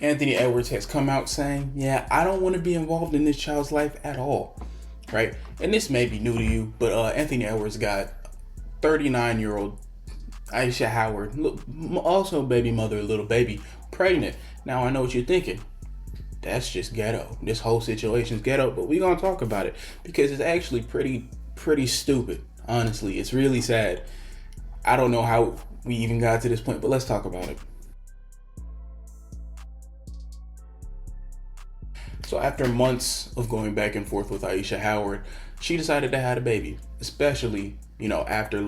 Anthony Edwards has come out saying, yeah, I don't want to be involved in this child's life at all, right? And this may be new to you, but Anthony Edwards got 39-year-old Aisha Howard, also baby mother, little baby, pregnant. Now I know what you're thinking. That's just ghetto. This whole situation's ghetto, but we're gonna talk about it because it's actually pretty stupid. Honestly, it's really sad. I don't know how we even got to this point, but let's talk about it. So after months of going back and forth with Aisha Howard, she decided to have a baby, especially, after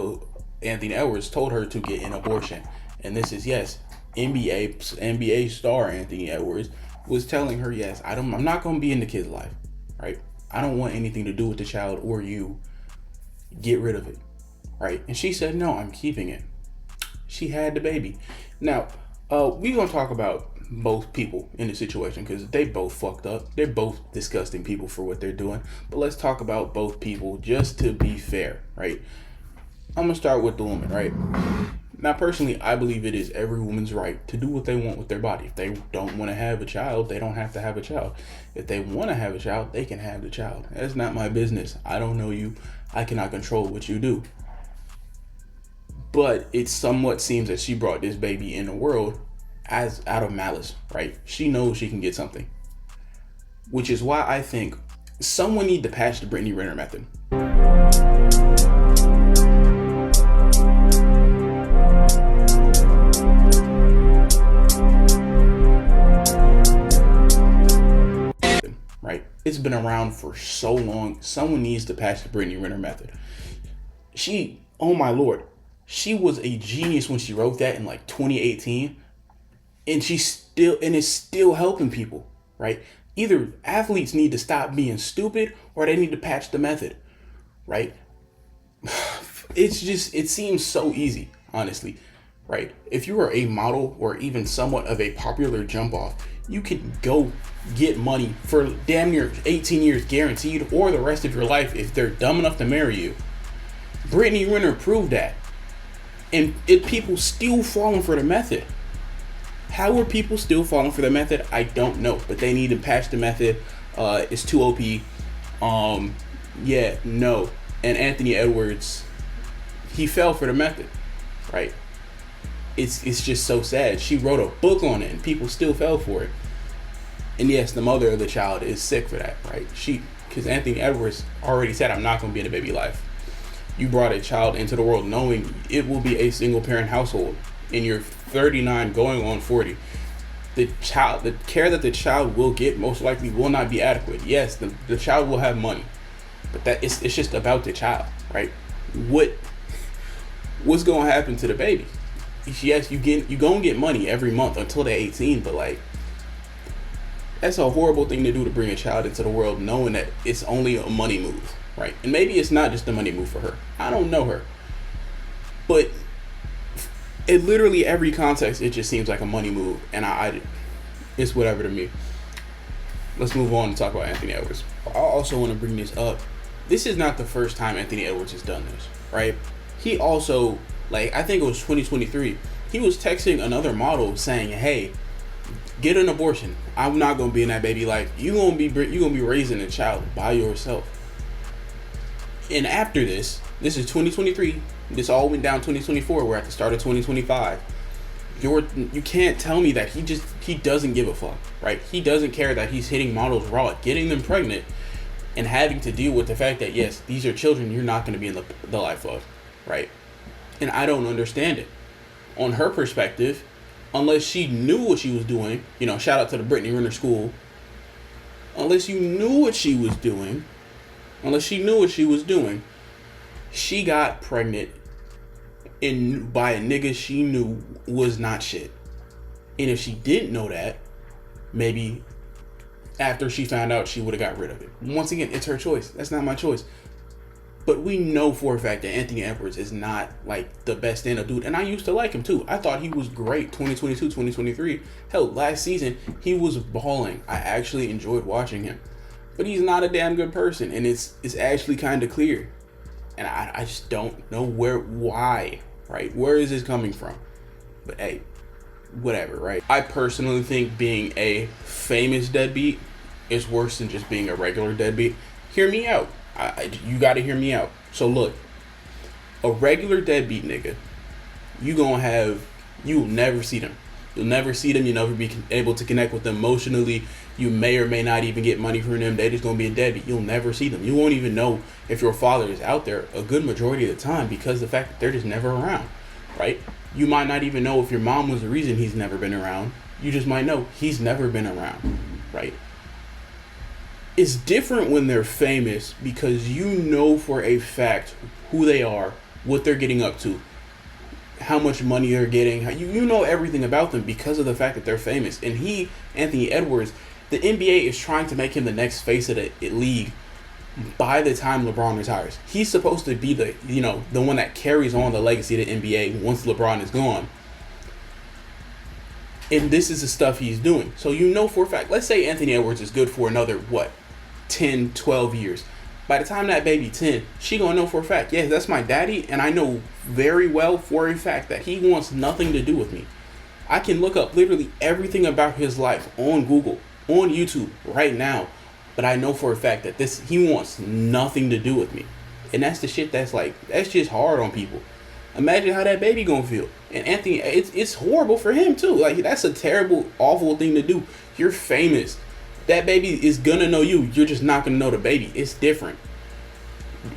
Anthony Edwards told her to get an abortion. And this is, yes, NBA star Anthony Edwards was telling her, yes, I'm not going to be in the kid's life, right? I don't want anything to do with the child or you. Get rid of it, right? And she said, no, I'm keeping it. She had the baby. Now, we're going to talk about both people in the situation because they both fucked up. They're both disgusting people for what they're doing. But let's talk about both people just to be fair, right? I'm going to start with the woman, right? Now, personally, I believe it is every woman's right to do what they want with their body. If they don't want to have a child, they don't have to have a child. If they want to have a child, they can have the child. That's not my business. I don't know you. I cannot control what you do. But it somewhat seems that she brought this baby in the world as out of malice, right? She knows she can get something. Which is why I think someone need to patch the Brittany Renner method. Right? It's been around for so long. Someone needs to patch the Brittany Renner method. Oh my lord, she was a genius when she wrote that in like 2018. And it's still helping people, right? Either athletes need to stop being stupid or they need to patch the method, right? It seems so easy, honestly, right? If you are a model or even somewhat of a popular jump off, you can go get money for damn near 18 years guaranteed or the rest of your life if they're dumb enough to marry you. Brittany Renner proved that. And people still falling for the method. How are people still falling for the method? I don't know, but they need to patch the method. It's too OP. Yeah, no. And Anthony Edwards, he fell for the method, right? It's just so sad. She wrote a book on it, and people still fell for it. And yes, the mother of the child is sick for that, right? Because Anthony Edwards already said, "I'm not going to be in a baby life." You brought a child into the world knowing it will be a single parent household. And you're 39 going on 40. The care that the child will get most likely will not be adequate. Yes, the child will have money, but it's just about the child, right? What's going to happen to the baby? Yes, you gonna get money every month until they're 18, but like that's a horrible thing to do to bring a child into the world knowing that it's only a money move, right? And maybe it's not just a money move for her. I don't know her, but it literally every context it just seems like a money move, and it's whatever to me. Let's move on and talk about Anthony Edwards. I also want to bring this up. This is not the first time Anthony Edwards has done this, right? He also, I think it was 2023, he was texting another model saying, "Hey, get an abortion. I'm not gonna be in that baby life. You gonna be raising a child by yourself." And after this is 2023. This all went down 2024. We're at the start of 2025. You can't tell me that he doesn't give a fuck, right? He doesn't care that he's hitting models raw, getting them pregnant, and having to deal with the fact that yes, these are children you're not going to be in the life of, right? And I don't understand it. On her perspective, unless she knew what she was doing, shout out to the Brittany Renner School. Unless you knew what she was doing, she got pregnant by a nigga she knew was not shit. And if she didn't know that, maybe after she found out, she would have got rid of it. Once again, it's her choice. That's not my choice. But we know for a fact that Anthony Edwards is not the best stand-up dude. And I used to like him too. I thought he was great 2022, 2023. Hell, last season, he was balling. I actually enjoyed watching him. But he's not a damn good person. And it's actually kind of clear. And I just don't know why, right? Where is this coming from? But hey, whatever, right? I personally think being a famous deadbeat is worse than just being a regular deadbeat. Hear me out. You got to hear me out. So look, a regular deadbeat nigga, you'll never see them. You'll never see them. You'll never be able to connect with them emotionally. You may or may not even get money from them. They just gonna be a deadbeat. You'll never see them. You won't even know if your father is out there a good majority of the time because of the fact that they're just never around, right? You might not even know if your mom was the reason he's never been around. You just might know he's never been around, right? It's different when they're famous because you know for a fact who they are, what they're getting up to, how much money they're getting. You know everything about them because of the fact that they're famous. And Anthony Edwards, the NBA is trying to make him the next face of the league by the time LeBron retires. He's supposed to be the one that carries on the legacy of the NBA once LeBron is gone. And this is the stuff he's doing. So you know for a fact, let's say Anthony Edwards is good for another, 10, 12 years. By the time that baby 10, she gonna know for a fact, yes, that's my daddy, and I know very well for a fact that he wants nothing to do with me. I can look up literally everything about his life on Google, on YouTube right now, but I know for a fact that he wants nothing to do with me. And that's the shit that's just hard on people. Imagine how that baby gonna feel. And Anthony, it's horrible for him too. Like, that's a terrible, awful thing to do. You're famous. That baby is gonna know you. You're just not gonna know the baby. It's different.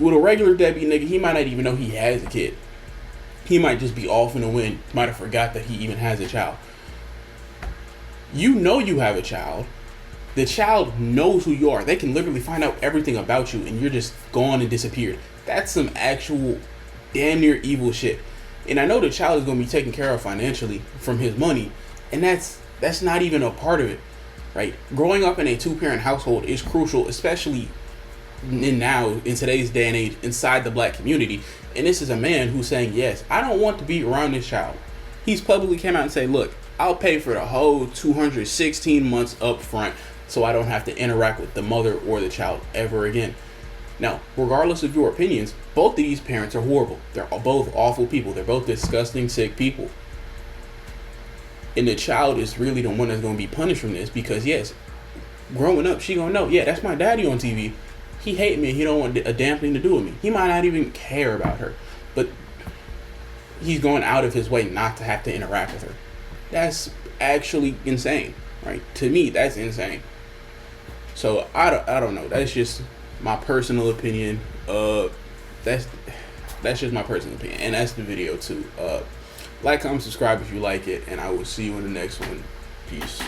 With a regular deadbeat nigga, he might not even know he has a kid. He might just be off in the wind. Might have forgot that he even has a child. You know you have a child. The child knows who you are. They can literally find out everything about you, and you're just gone and disappeared. That's some actual damn near evil shit. And I know the child is gonna be taken care of financially from his money, and that's not even a part of it. Right? Growing up in a two-parent household is crucial, especially in today's day and age, inside the black community. And this is a man who's saying, yes, I don't want to be around this child. He's publicly came out and said, look, I'll pay for the whole 216 months up front so I don't have to interact with the mother or the child ever again. Now, regardless of your opinions, both of these parents are horrible. They're both awful people. They're both disgusting, sick people. And the child is really the one that's going to be punished from this because, yes, growing up, she going to know, yeah, that's my daddy on TV. He hate me. He don't want a damn thing to do with me. He might not even care about her. But he's going out of his way not to have to interact with her. That's actually insane, right? To me, that's insane. So, I don't know. That's just my personal opinion. That's just my personal opinion. And that's the video, too. Like, comment, subscribe if you like it, and I will see you in the next one. Peace.